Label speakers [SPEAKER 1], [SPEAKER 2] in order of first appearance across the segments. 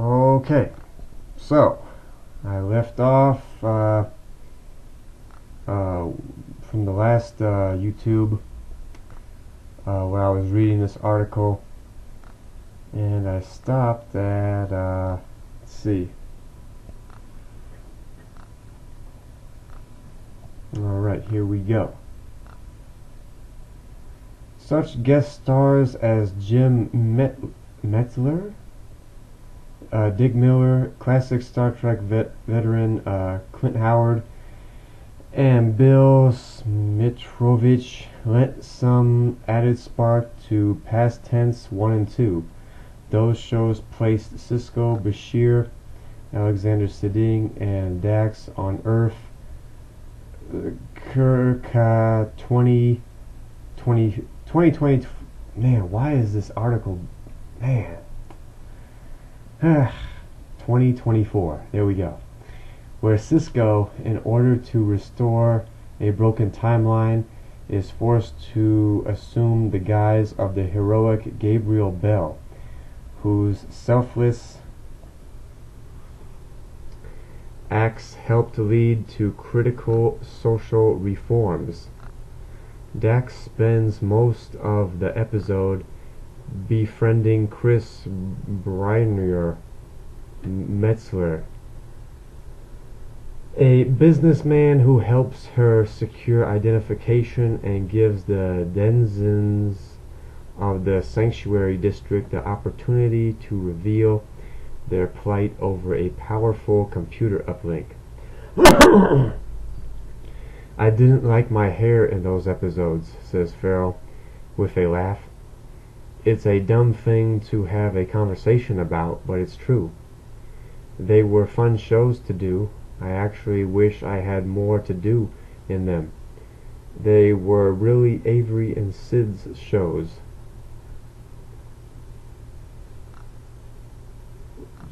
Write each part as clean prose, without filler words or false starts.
[SPEAKER 1] Okay, so I left off from the last YouTube where I was reading this article, and I stopped at let's see. Alright, here we go. Such guest stars as Jim Metzler, Dick Miller, classic Star Trek veteran Clint Howard, and Bill Smitrovich lent some added spark to Past Tense 1 and 2. Those shows placed Sisko, Bashir, Alexander Siddig, and Dax on Earth circa 2020. Man, why is this article, man, 2024, there we go, where Sisko, in order to restore a broken timeline, is forced to assume the guise of the heroic Gabriel Bell, whose selfless acts helped lead to critical social reforms. Dax spends most of the episode befriending Chris Briner Metzler, a businessman who helps her secure identification and gives the denizens of the Sanctuary District the opportunity to reveal their plight over a powerful computer uplink. I didn't like my hair in those episodes, says Farrell with a laugh. It's a dumb thing to have a conversation about, but it's true. They were fun shows to do. I actually wish I had more to do in them. They were really Avery and Sid's shows.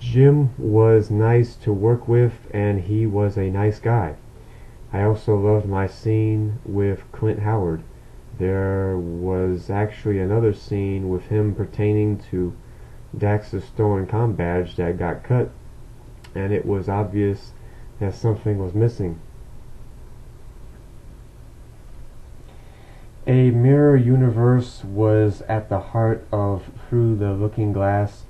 [SPEAKER 1] Jim was nice to work with, and he was a nice guy. I also loved my scene with Clint Howard. There was actually another scene with him pertaining to Dax's stolen comm badge that got cut, and it was obvious that something was missing. A mirror universe was at the heart of Through the Looking Glass,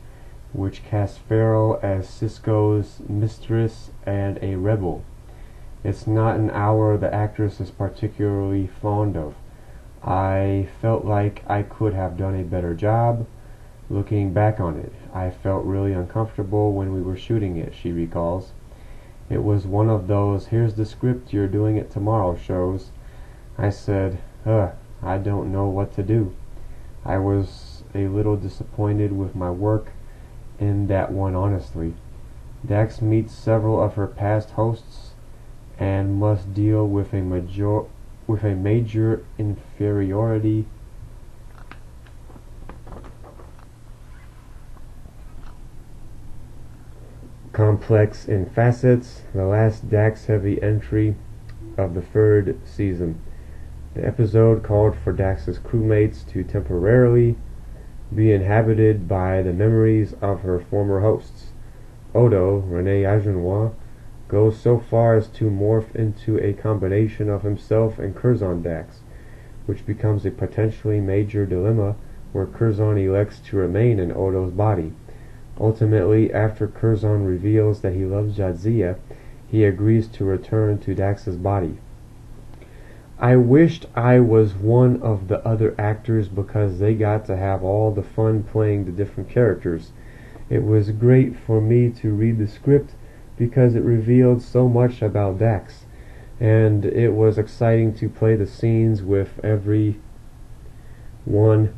[SPEAKER 1] which cast Farrell as Sisko's mistress and a rebel. It's not an hour the actress is particularly fond of. I felt like I could have done a better job. Looking back on it, I felt really uncomfortable when we were shooting it, she recalls. It was one of those, here's the script, you're doing it tomorrow shows. I said, I don't know what to do. I was a little disappointed with my work in that one, honestly. Dax meets several of her past hosts and must deal with a major inferiority complex in facets, the last Dax-heavy entry of the third season. The episode called for Dax's crewmates to temporarily be inhabited by the memories of her former hosts. Odo, Rene Agenois, goes so far as to morph into a combination of himself and Curzon Dax, which becomes a potentially major dilemma where Curzon elects to remain in Odo's body. Ultimately, after Curzon reveals that he loves Jadzia, he agrees to return to Dax's body. I wished I was one of the other actors because they got to have all the fun playing the different characters. It was great for me to read the script because it revealed so much about Dax, and it was exciting to play the scenes with every one.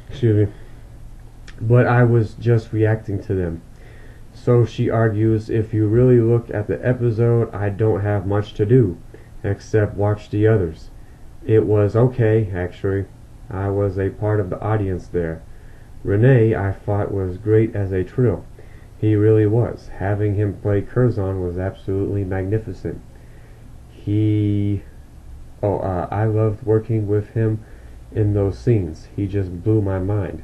[SPEAKER 1] Excuse me. But I was just reacting to them. So she argues, if you really look at the episode, I don't have much to do, except watch the others. It was okay, actually. I was a part of the audience there. Rene, I thought, was great as a Trill. He really was. Having him play Curzon was absolutely magnificent. I loved working with him in those scenes. He just blew my mind.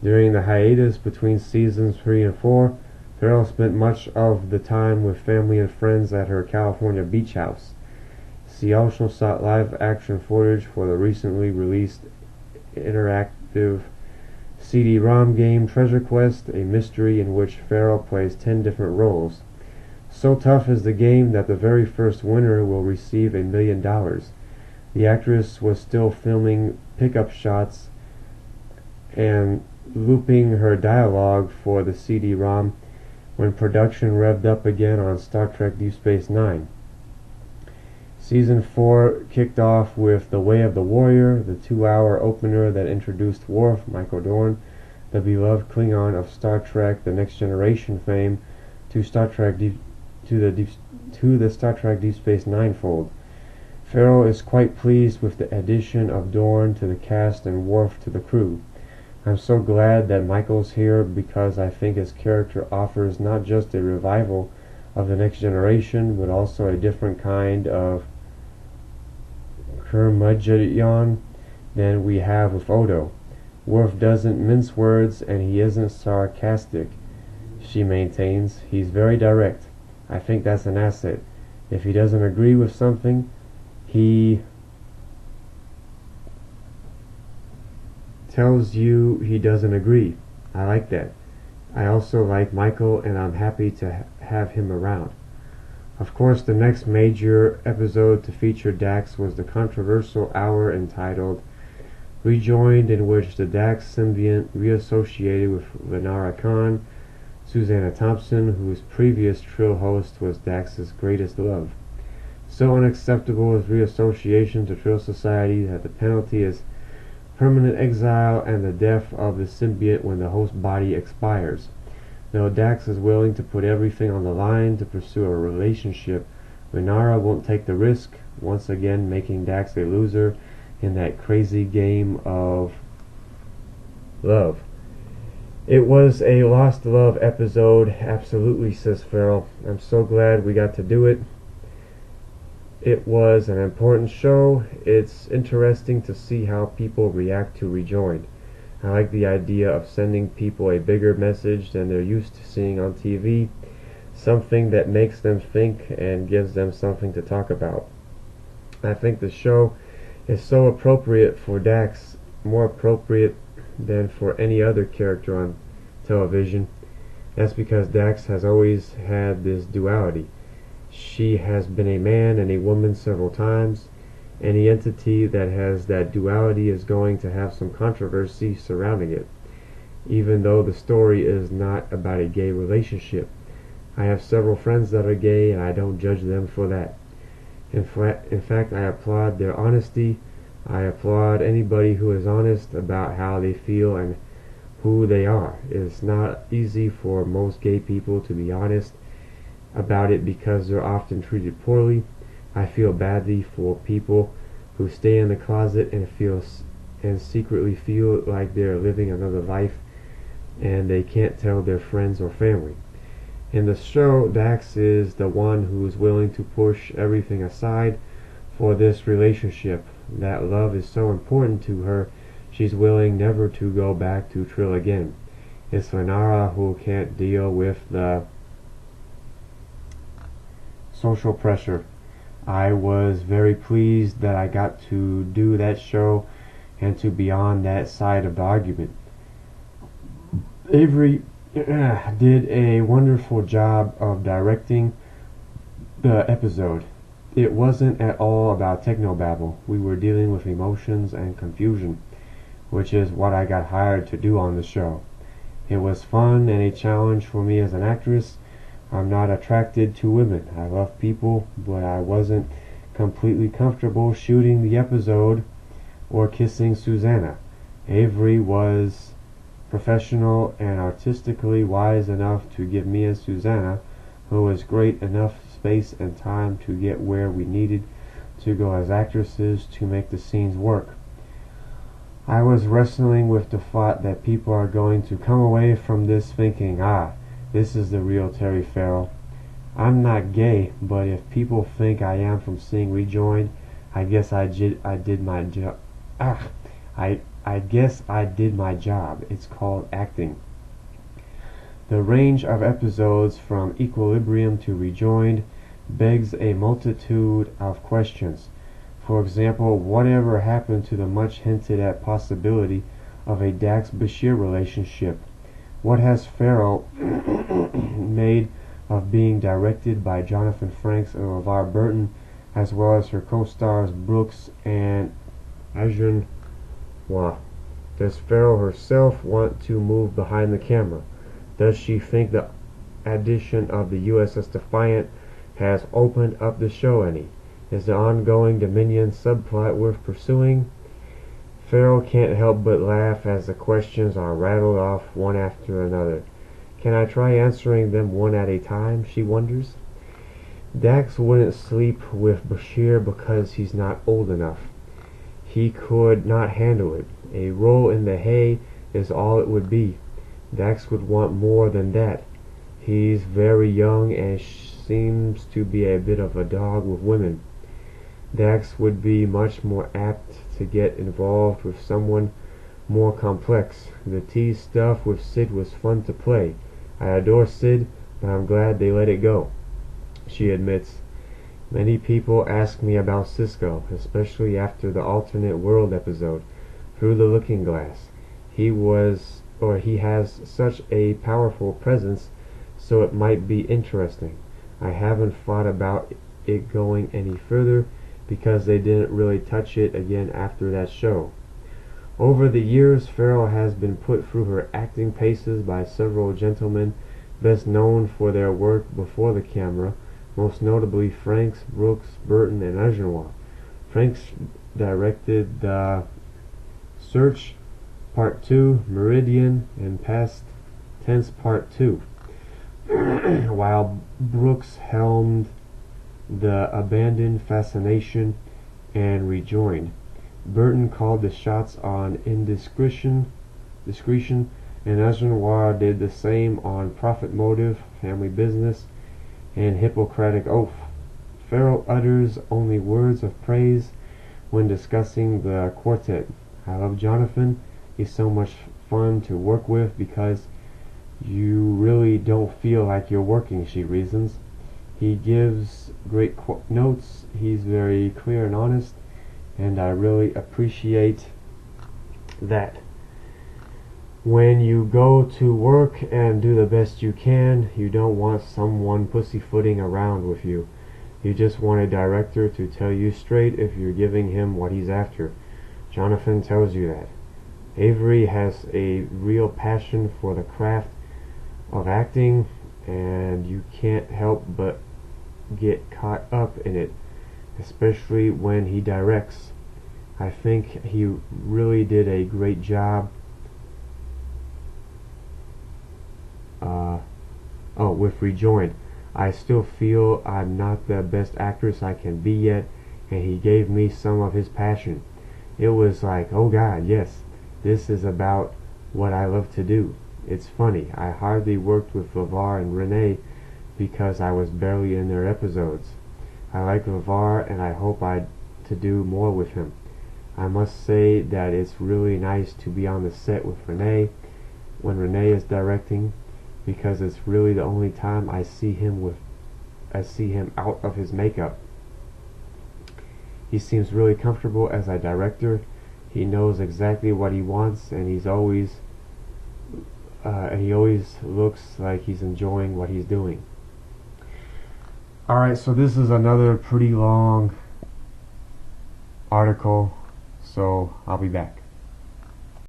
[SPEAKER 1] During the hiatus between seasons 3 and 4, Farrell spent much of the time with family and friends at her California beach house. She also shot live-action footage for the recently released interactive CD-ROM game Treasure Quest, a mystery in which Farrell plays 10 different roles. So tough is the game that the very first winner will receive $1 million. The actress was still filming pickup shots and looping her dialogue for the CD-ROM when production revved up again on Star Trek Deep Space Nine. Season 4 kicked off with The Way of the Warrior, the 2-hour opener that introduced Worf, Michael Dorn, the beloved Klingon of Star Trek The Next Generation fame, to the Star Trek Deep Space Nine fold. Farrell is quite pleased with the addition of Dorn to the cast and Worf to the crew. I'm so glad that Michael's here because I think his character offers not just a revival of The Next Generation, but also a different kind of curmudgeon than we have with Odo. Worf doesn't mince words and he isn't sarcastic, she maintains. He's very direct. I think that's an asset. If he doesn't agree with something, he tells you he doesn't agree. I like that. I also like Michael and I'm happy to have him around. Of course, the next major episode to feature Dax was the controversial hour entitled Rejoined, in which the Dax symbiont reassociated with Lenara Khan, Susanna Thompson, whose previous Trill host was Dax's greatest love. So unacceptable is reassociation to Trill Society that the penalty is permanent exile and the death of the symbiont when the host body expires. Though Dax is willing to put everything on the line to pursue a relationship, Renara won't take the risk, once again making Dax a loser in that crazy game of love. It was a lost love episode, absolutely, says Farrell. I'm so glad we got to do it. It was an important show. It's interesting to see how people react to Rejoined. I like the idea of sending people a bigger message than they're used to seeing on TV, something that makes them think and gives them something to talk about. I think the show is so appropriate for Dax, more appropriate than for any other character on television. That's because Dax has always had this duality. She has been a man and a woman several times. Any entity that has that duality is going to have some controversy surrounding it, even though the story is not about a gay relationship. I have several friends that are gay and I don't judge them for that. In fact, I applaud their honesty. I applaud anybody who is honest about how they feel and who they are. It's not easy for most gay people to be honest about it because they're often treated poorly. I feel badly for people who stay in the closet and secretly feel like they're living another life and they can't tell their friends or family. In the show, Dax is the one who's willing to push everything aside for this relationship. That love is so important to her, she's willing never to go back to Trill again. It's Lenara who can't deal with the social pressure. I was very pleased that I got to do that show and to be on that side of the argument. Avery did a wonderful job of directing the episode. It wasn't at all about technobabble. We were dealing with emotions and confusion, which is what I got hired to do on the show. It was fun and a challenge for me as an actress. I'm not attracted to women. I love people, but I wasn't completely comfortable shooting the episode or kissing Susanna. Avery was professional and artistically wise enough to give me and Susanna, who was great, enough space and time to get where we needed to go as actresses to make the scenes work. I was wrestling with the thought that people are going to come away from this thinking, this is the real Terry Farrell. I'm not gay, but if people think I am from seeing Rejoined, I guess I did my job. I guess I did my job. It's called acting. The range of episodes from Equilibrium to Rejoined begs a multitude of questions. For example, whatever happened to the much hinted at possibility of a Dax-Bashir relationship? What has Farrell made of being directed by Jonathan Frakes and LeVar Burton, as well as her co-stars Brooks and Ajun Wah? Does Farrell herself want to move behind the camera? Does she think the addition of the USS Defiant has opened up the show any? Is the ongoing Dominion subplot worth pursuing? Farrell can't help but laugh as the questions are rattled off one after another. Can I try answering them one at a time, she wonders. Dax wouldn't sleep with Bashir because he's not old enough. He could not handle it. A roll in the hay is all it would be. Dax would want more than that. He's very young and seems to be a bit of a dog with women. Dax would be much more apt to get involved with someone more complex. The tease stuff with Sid was fun to play. I adore Sid, but I'm glad they let it go, she admits. Many people ask me about Cisco, especially after the alternate world episode, Through the Looking Glass. He has such a powerful presence, so it might be interesting. I haven't thought about it going any further because they didn't really touch it again after that show. Over the years, Farrell has been put through her acting paces by several gentlemen best known for their work before the camera, most notably Frakes, Brooks, Burton, and Ajunwa. Frakes directed The Search Part 2, Meridian, and Past Tense Part 2, while Brooks helmed The Abandoned, Fascination, and Rejoined. Burton called the shots on Discretion, and Ajunwa did the same on Profit Motive, Family Business, and Hippocratic Oath. Farrell utters only words of praise when discussing the quartet. I love Jonathan. He's so much fun to work with because you really don't feel like you're working, she reasons. He gives great notes. He's very clear and honest, and I really appreciate that. When you go to work and do the best you can, you don't want someone pussyfooting around with you. You just want a director to tell you straight if you're giving him what he's after. Jonathan tells you that. Avery has a real passion for the craft of acting, and you can't help but get caught up in it, especially when he directs. I think he really did a great job with Rejoined. I still feel I'm not the best actress I can be yet, and he gave me some of his passion. It was like, oh God, yes, this is about what I love to do. It's funny, I hardly worked with LeVar and Renee because I was barely in their episodes. I like LeVar and I hope to do more with him. I must say that it's really nice to be on the set with Renee when Renee is directing, because it's really the only time I see him out of his makeup. He seems really comfortable as a director. He knows exactly what he wants, and he always looks like he's enjoying what he's doing. Alright, so this is another pretty long article, so I'll be back.